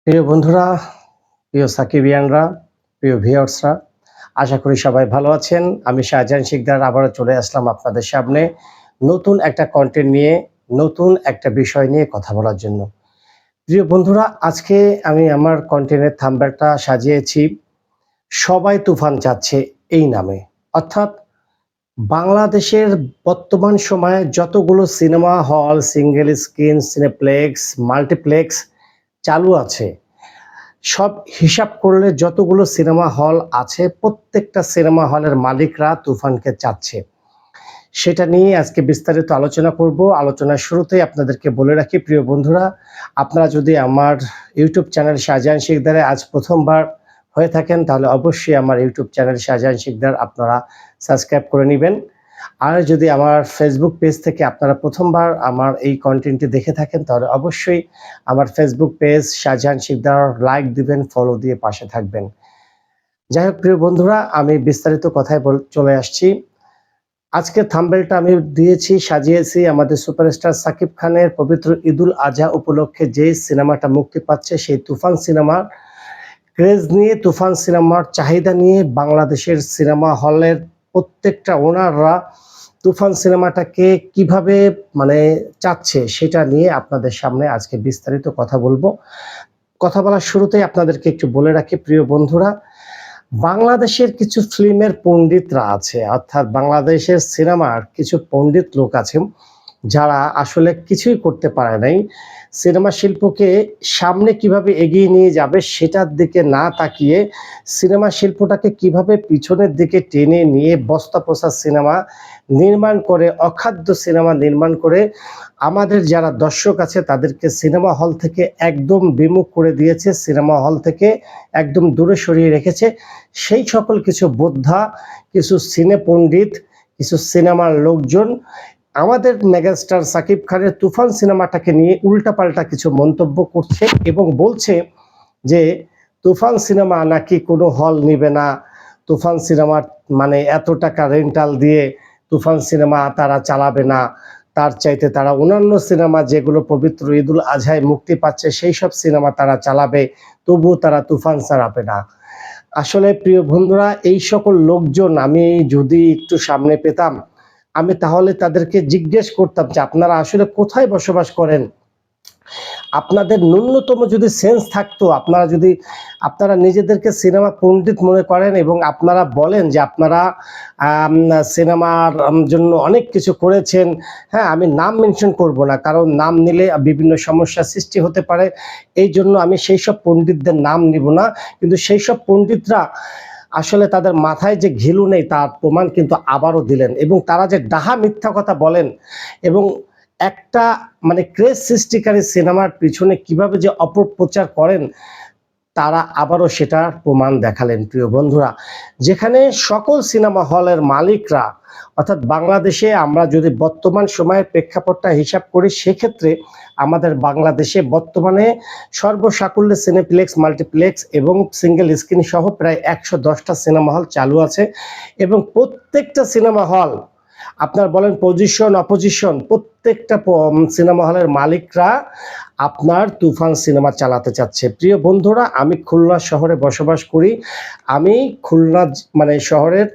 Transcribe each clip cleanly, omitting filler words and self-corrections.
প্রিয় বন্ধুরা, প্রিয় সাকিবিয়ানরা, প্রিয় ভিউয়ার্সরা, আশা করি সবাই ভালো আছেন। আমি শাহজাহান শিকদার আবারও চলে আসলাম আপনাদের সামনে নতুন একটা কনটেন্ট নিয়ে, নতুন একটা বিষয় নিয়ে কথা বলার জন্য। প্রিয় বন্ধুরা, আজকে আমি আমার কনটেন্টের থাম্বনেলটা সাজিয়েছি সবাই তুফান চাচ্ছে এই নামে। অর্থাৎ বাংলাদেশের বর্তমান সময়ে যতগুলো cinema hall, single screen, cineplex, multiplex চালু আছে, সব হিসাব করলে যতগুলো সিনেমা হল আছে প্রত্যেকটা সিনেমা হলের মালিকরা তুফানকে চাচ্ছে। সেটা নিয়ে আজকে বিস্তারিত আলোচনা করব। আলোচনার শুরুতেই আপনাদেরকে বলে রাখি প্রিয় বন্ধুরা, আপনারা যদি আমার ইউটিউব চ্যানেল শাহজাহান শিকদারে আজ প্রথমবার হয়ে থাকেন তাহলে অবশ্যই আমার ইউটিউব চ্যানেল শাহজাহান শিকদার আপনারা সাবস্ক্রাইব করে নেবেন। আর যদি আমার ফেসবুক পেজ থেকে আপনারা প্রথমবার আমার এই কন্টেন্টটি দেখে থাকেন তাহলে অবশ্যই আমার Facebook page Shahjahan Sikdar like দিবেন, ফলো দিয়ে পাশে থাকবেন। যাই হোক প্রিয় বন্ধুরা, আমি বিস্তারিত কথায় চলে আসছি। আজকে থাম্বনেলটা আমি দিয়েছি, সাজিয়েছি আমাদের সুপারস্টার সাকিব খানের পবিত্র ঈদুল আজহা উপলক্ষে যে সিনেমাটা মুক্তি পাচ্ছে সেই তুফান সিনেমার ক্রেজ নিয়ে, তুফান সিনেমার চাহিদা নিয়ে বাংলাদেশের সিনেমা হলের প্রত্যেকটা ওনাররা তুফান সিনেমাটাকে কিভাবে চাচ্ছে সেটা নিয়ে আপনাদের সামনে আজকে বিস্তারিত কথা বলবো। কথা বলার শুরুতেই আপনাদেরকে একটু বলে রাখি প্রিয় বন্ধুরা, বাংলাদেশের কিছু ফিল্মের পণ্ডিতরা আছে, অর্থাৎ বাংলাদেশের সিনেমার কিছু পণ্ডিত লোক আছে যারা আসলে কিছুই করতে পারে নাই। সিনেমা শিল্পকে সামনে কিভাবে এগিয়ে নিয়ে যাবে সেটার দিকে না তাকিয়ে সিনেমা শিল্পটাকে কিভাবে পিছনের দিকে টেনে নিয়ে বস্তা পচা সিনেমা নির্মাণ করে, অখাদ্য সিনেমা নির্মাণ করে আমাদের যারা দর্শক আছে তাদেরকে সিনেমা হল থেকে একদম বিমুখ করে দিয়েছে, সিনেমা হল থেকে একদম দূরে সরিয়ে রেখেছে। সেই সকল কিছু বোদ্ধা, কিছু সিনে পণ্ডিত, কিছু সিনেমার লোকজন আমাদের মেগাস্টার সাকিব খানের তুফান সিনেমাটাকে নিয়ে উল্টাপাল্টা কিছু মন্তব্য করছে এবং বলছে যে তুফান সিনেমা নাকি কোনো হল নিবে না, তুফান সিনেমার এত টাকা রেন্টাল দিয়ে তুফান সিনেমা তারা চালাবে না, তার চাইতে তারা অন্যান্য সিনেমা যেগুলো পবিত্র ঈদুল আজহায় মুক্তি পাচ্ছে সেই সব সিনেমা তারা চালাবে, তবুও তারা তুফান চালাবে না। আসলে প্রিয় বন্ধুরা, এই সকল লোকজন আমি যদি একটু সামনে পেতাম আমি তাহলে তাদেরকে জিজ্ঞেস করতাম যে আপনারা আসলে কোথায় বসবাস করেন। আপনাদের ন্যূনতম যদি সেন্স থাকতো, আপনারা নিজেদেরকে সিনেমা পণ্ডিত মনে করেন এবং আপনারা বলেন যে আপনারা সিনেমার জন্য অনেক কিছু করেছেন। হ্যাঁ, আমি নাম মেনশন করব না, কারণ নাম নিলে বিভিন্ন সমস্যার সৃষ্টি হতে পারে, এই জন্য আমি সেই সব পণ্ডিতদের নাম নিব না। কিন্তু সেই সব পণ্ডিতরা আসলে তাদের মাথায় যে ঘিলু নেই তার প্রমাণ কিন্তু আবারও দিলেন, এবং তারা যে ডাহা মিথ্যা কথা বলেন এবং একটা ক্রেজ সৃষ্টিকারী সিনেমার পিছনে কিভাবে যে অপপ্রচার করেন তারা আবারও সেটার প্রমাণ দেখালেন। প্রিয় বন্ধুরা, যেখানে সকল সিনেমা হলের মালিকরা, অর্থাৎ বাংলাদেশে আমরা যদি বর্তমান সময়ের প্রেক্ষাপটটা হিসাব করি সেক্ষেত্রে আমাদের বাংলাদেশে বর্তমানে সর্বসাকুল্যে সিনেপ্লেক্স, মাল্টিপ্লেক্স এবং সিঙ্গেল স্ক্রিন সহ প্রায় 110টা সিনেমা হল চালু আছে এবং প্রত্যেকটা সিনেমা হল আপনার বলেন পজিশন অপোজিশন, প্রত্যেকটা সিনেমা হলের মালিকরা আপনার তুফান সিনেমা চালাতে চাচ্ছে। প্রিয় বন্ধুরা, আমি খুলনা শহরে বসবাস করি। আমি খুলনা শহরের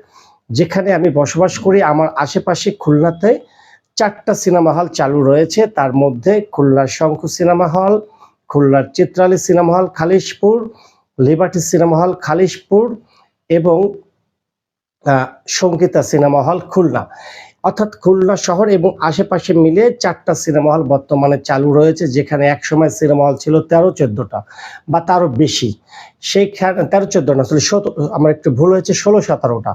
যেখানে আমি বসবাস করি আমার আশেপাশে খুলনাতে 4টা সিনেমা হল চালু রয়েছে। তার মধ্যে খুলনার শঙ্কু সিনেমা হল, খুলনার Chitrali cinema hall Khalishpur, liberty cinema hall Khalishpur এবং সংগীতা সিনেমা হল খুলনা। অর্থাৎ খুলনা শহর এবং আশেপাশে মিলে 4টা সিনেমা হল বর্তমানে চালু রয়েছে, যেখানে একসময় সিনেমা হল ছিল 13-14টা বা তারও বেশি। সেইখানে 13-14 না, আসলে আমার একটু ভুল হয়েছে, 16-17টা।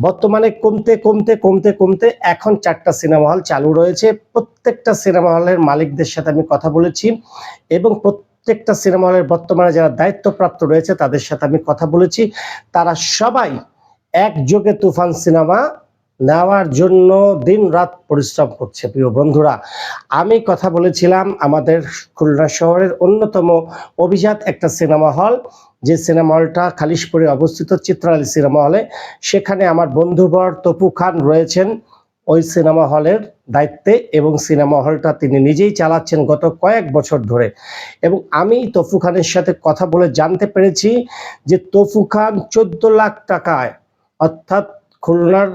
বর্তমানে কমতে কমতে কমতে কমতে এখন 4টা সিনেমা হল চালু রয়েছে। প্রত্যেকটা সিনেমা হলের মালিকদের সাথে আমি কথা বলেছি এবং প্রত্যেকটা সিনেমা হলের বর্তমানে যারা দায়িত্বপ্রাপ্ত রয়েছে তাদের সাথে আমি কথা বলেছি। তারা সবাই একযোগে তুফান সিনেমা নেওয়ার জন্য দিন রাত পরিশ্রম করছে। প্রিয় বন্ধুরা, আমি কথা বলেছিলাম আমাদের খুলনা শহরের অন্যতম অভিজাত একটা সিনেমা হল, যে সিনেমা হলটা খালিশপুরে অবস্থিত চিত্রালী সিনেমা হলে। সেখানে আমার বন্ধুবর তপু খান রয়েছেন, ওই সিনেমা হলের দায়িত্বে এবং সিনেমা হলটা তিনি নিজেই চালাচ্ছেন গত কয়েক বছর ধরে। এবং আমি তফু খানের সাথে কথা বলে জানতে পেরেছি যে তফু খান 14 লাখ টাকায়, অর্থাৎ খুলনার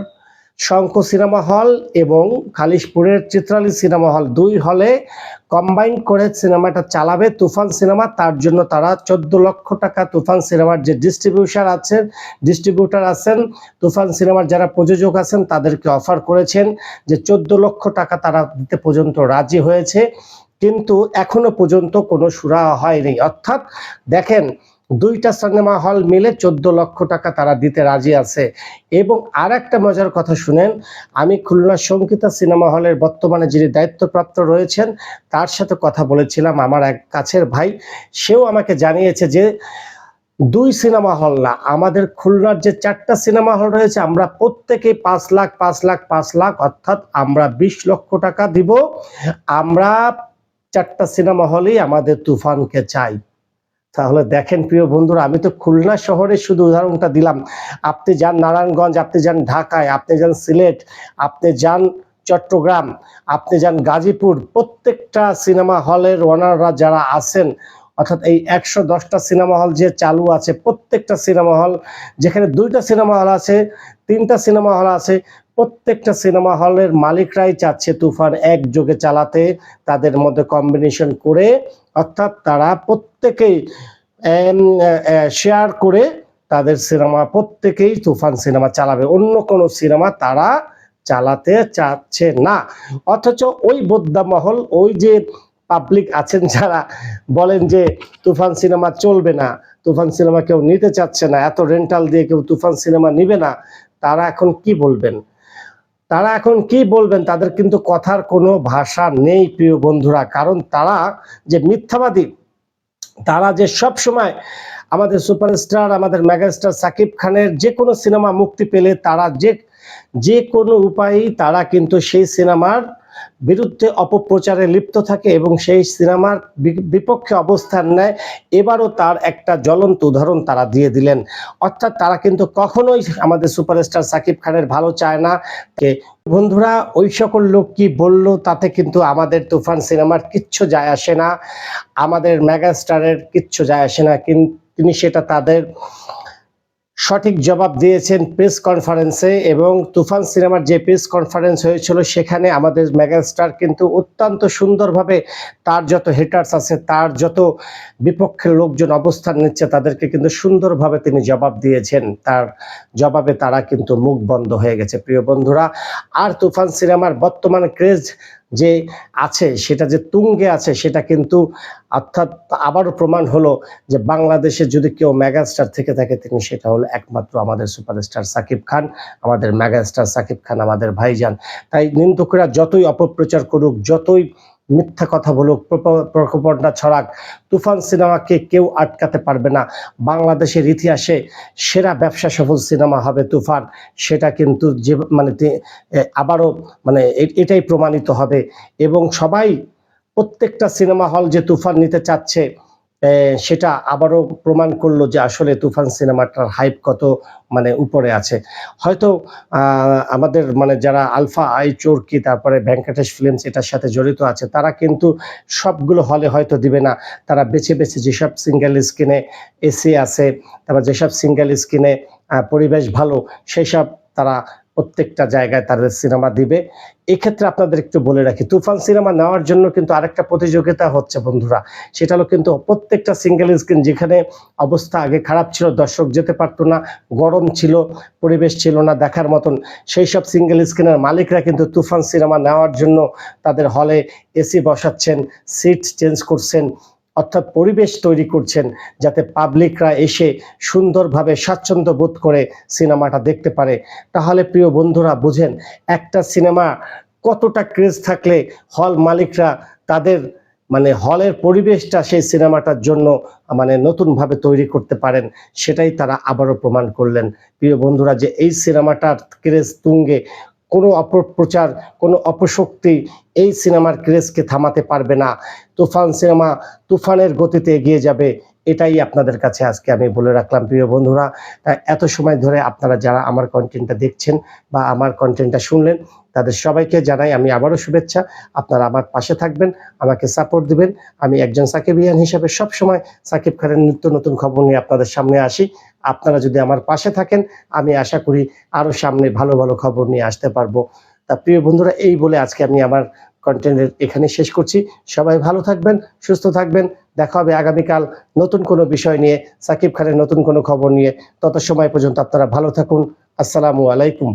শঙ্খ সিনেমা হল এবং খালিশপুরের চিত্রালী সিনেমা হল, দুই হলে কম্বাইন করে সিনেমাটা চালাবে তুফান সিনেমা। তার জন্য তারা 14 লক্ষ টাকা তুফান সিনেমার যে ডিস্ট্রিবিউটার আছেন, তুফান সিনেমার যারা প্রযোজক আছেন তাদেরকে অফার করেছেন যে 14 লক্ষ টাকা তারা দিতে পর্যন্ত রাজি হয়েছে, কিন্তু এখনো পর্যন্ত কোনো সুরাহা হয়নি। অর্থাৎ দেখেন, দুইটা সিনেমা হল মিলে 14 লক্ষ টাকা তারা দিতে রাজি আছে। এবং আর একটা মজার কথা শুনেন, আমি খুলনা সংকিতা সিনেমা হলের বর্তমানে যিনি দায়িত্বপ্রাপ্ত রয়েছেন তার সাথে কথা বলেছিলাম, আমার এক কাছের ভাই, সেও আমাকে জানিয়েছে যে 2 সিনেমা হল না, আমাদের খুলনার যে 4টা সিনেমা হল রয়েছে আমরা প্রত্যেকেই 5 লাখ 5 লাখ 5 লাখ, অর্থাৎ আমরা 20 লক্ষ টাকা দিব, আমরা 4টা সিনেমা হলেই আমাদের তুফানকে চাই। তাহলে দেখেন প্রিয় বন্ধুরা, আমি তো খুলনা শহরে শুধু উদাহরণটা দিলাম, আপনি যান নারায়ণগঞ্জ, আপনি যান ঢাকায়, আপনি যান সিলেট, আপনি যান চট্টগ্রাম, আপনি যান গাজীপুর, প্রত্যেকটা সিনেমা হলের ওনাররা যারা আছেন, অর্থাৎ এই 110টা সিনেমা হল যে চালু আছে, প্রত্যেকটা সিনেমা হল, যেখানে 2টা সিনেমা হল আছে, 3টা সিনেমা হল আছে, প্রত্যেকটা সিনেমা হলের মালিকরাই চাচ্ছে তুফান একযোগে চালাতে, তাদের মধ্যে কম্বিনেশন করে, অর্থাৎ তারা প্রত্যেকেই শেয়ার করে তাদের সিনেমা প্রত্যেকেই তুফান সিনেমা চালাবে, অন্য কোনো সিনেমা তারা চালাতে চাচ্ছে না। অথচ ওই বোদ্ধা মহল, ওই যে পাবলিক আছেন যারা বলেন যে তুফান সিনেমা চলবে না, তুফান সিনেমা কেউ নিতে চাচ্ছে না, এত রেন্টাল দিয়ে কেউ তুফান সিনেমা নিবে না, তারা এখন কি বলবেন? তাদের কিন্তু কথার কোনো ভাষা নেই প্রিয় বন্ধুরা, কারণ তারা যে মিথ্যাবাদী, তারা যে সব সময় আমাদের সুপারস্টার, আমাদের মেগাস্টার সাকিব খানের যে কোনো সিনেমা মুক্তি পেলে তারা যে কোনো উপায়েই তারা কিন্তু সেই সিনেমার বিরুদ্ধে অপপ্রচারে লিপ্ত থাকে এবং সেই সিনেমার বিপক্ষে অবস্থান নেয়। এবারও তার একটা জ্বলন্ত উদাহরণ তারা দিয়ে দিলেন। অর্থাৎ তারা কিন্তু কখনোই আমাদের সুপারস্টার সাকিব খানের ভালো চায় না। বন্ধুরা, ওই সকল লোক কি বলল তাতে কিন্তু আমাদের তুফান সিনেমার কিচ্ছু যায় আসে না, আমাদের মেগাস্টারের কিচ্ছু যায় আসে না। তিনি সেটা তাদের সঠিক জবাব দিয়েছেন প্রেস কনফারেন্সে, এবং তুফান সিনেমার যে প্রেস কনফারেন্স হয়েছিল সেখানে আমাদের মেগাস্টার কিন্তু অত্যন্ত সুন্দরভাবে তার যত হেটার্স আছে, তার যত বিপক্ষের লোকজন অবস্থান নিচ্ছে, তাদেরকে কিন্তু সুন্দরভাবে তিনি জবাব দিয়েছেন। তার জবাবে তারা কিন্তু মুখ বন্ধ হয়ে গেছে প্রিয় বন্ধুরা। আর তুফান সিনেমার বর্তমান ক্রেজ যে আছে, সেটা যে তুঙ্গে আছে, সেটা কিন্তু অর্থাৎ আবারও প্রমাণ হলো যে বাংলাদেশে যদি কেউ মেগাস্টার থেকে থাকে তিনি সেটা হলো একমাত্র আমাদের সুপারস্টার সাকিব খান, আমাদের মেগাস্টার সাকিব খান, আমাদের ভাইজান। তাই নিন্দুকরা যতই অপপ্রচার করুক, যতই মিথ্যা কথা বলুক, প্রকোপনটা ছড়াক, তুফান সিনেমাকে কেউ আটকাতে পারবে না। বাংলাদেশের ইতিহাসে সেরা ব্যবসা সফল সিনেমা হবে তুফান, সেটা কিন্তু যে আবারও এটাই প্রমাণিত হবে। এবং সবাই, প্রত্যেকটা সিনেমা হল যে তুফান নিতে চাচ্ছে, সেটা আবারও প্রমাণ করলো যে আসলে তুফান সিনেমাটার হাইপ কত উপরে আছে। হয়তো আমাদের যারা আলফা আই চোরকি, তারপরে ভেঙ্কটেশ ফিল্মস এটার সাথে জড়িত আছে, তারা কিন্তু সবগুলো হলে হয়তো দিবে না। তারা বেছে বেছে যেসব সিঙ্গেল স্ক্রিনে এসি আছে, তারপর যেসব সিঙ্গেল স্ক্রিনে পরিবেশ ভালো, সেই সব তারা প্রত্যেকটা জায়গায় তাদের সিনেমা দিবে। এক্ষেত্রে আপনাদের একটু বলে রাখি, তুফান সিনেমা নেওয়ার জন্য কিন্তু আরেকটা প্রতিযোগিতা হচ্ছে বন্ধুরা, সেটা হলো কিন্তু প্রত্যেকটা সিঙ্গেল স্ক্রিন, যেখানে অবস্থা আগে খারাপ ছিল, দর্শক যেতে পারতো না, গরম ছিল, পরিবেশ ছিল না দেখার মতন, সেই সব সিঙ্গেল স্ক্রিনের মালিকরা কিন্তু তুফান সিনেমা নেওয়ার জন্য তাদের হলে এসি বসাচ্ছেন, সিট চেঞ্জ করছেন, অর্থাৎ পরিবেশ তৈরি করছেন যাতে পাবলিকরা এসে সুন্দরভাবে স্বাচ্ছন্দ্য বোধ করে সিনেমাটা দেখতে পারে। তাহলে প্রিয় বন্ধুরা বুঝেন, একটা সিনেমা কতটা ক্রেজ থাকলে হল মালিকরা তাদের হলের পরিবেশটা সেই সিনেমাটার জন্য নতুনভাবে তৈরি করতে পারেন, সেটাই তারা আবারও প্রমাণ করলেন প্রিয় বন্ধুরা, যে এই সিনেমাটার ক্রেজ তুঙ্গে, কোনো অপপ্রচার, কোনো অপশক্তি এই সিনেমার ক্রেজকে থামাতে পারবে না। তুফান সিনেমা তুফানের গতিতে এগিয়ে যাবে, এটাই আপনাদের কাছে আজকে আমি বলে রাখলাম প্রিয় বন্ধুরা। এত সময় ধরে আপনারা যারা আমার কনটেন্টটা দেখছেন বা আমার কনটেন্টটা শুনলেন, তাদের সবাইকে জানাই আমি আবারও শুভেচ্ছা। আপনারা আমার পাশে থাকবেন, আমাকে সাপোর্ট দিবেন। আমি একজন সাকিবিয়ান হিসেবে সবসময় সাকিব খানের নিত্য নতুন খবর নিয়ে আপনাদের সামনে আসি। আপনারা যদি আমার পাশে থাকেন, আমি আশা করি আরো সামনে ভালো, ভালো খবর নিয়ে আসতে পারবো। তা প্রিয় বন্ধুরা, এই বলে আজকে আমি আমার কনটেন্ট এখানে শেষ করছি। সবাই ভালো থাকবেন, সুস্থ থাকবেন। দেখা হবে আগামীকাল নতুন কোনো বিষয় নিয়ে, সাকিব খানের নতুন কোনো খবর নিয়ে। তত সময় পর্যন্ত আপনারা ভালো থাকুন। আসসালামু আলাইকুম।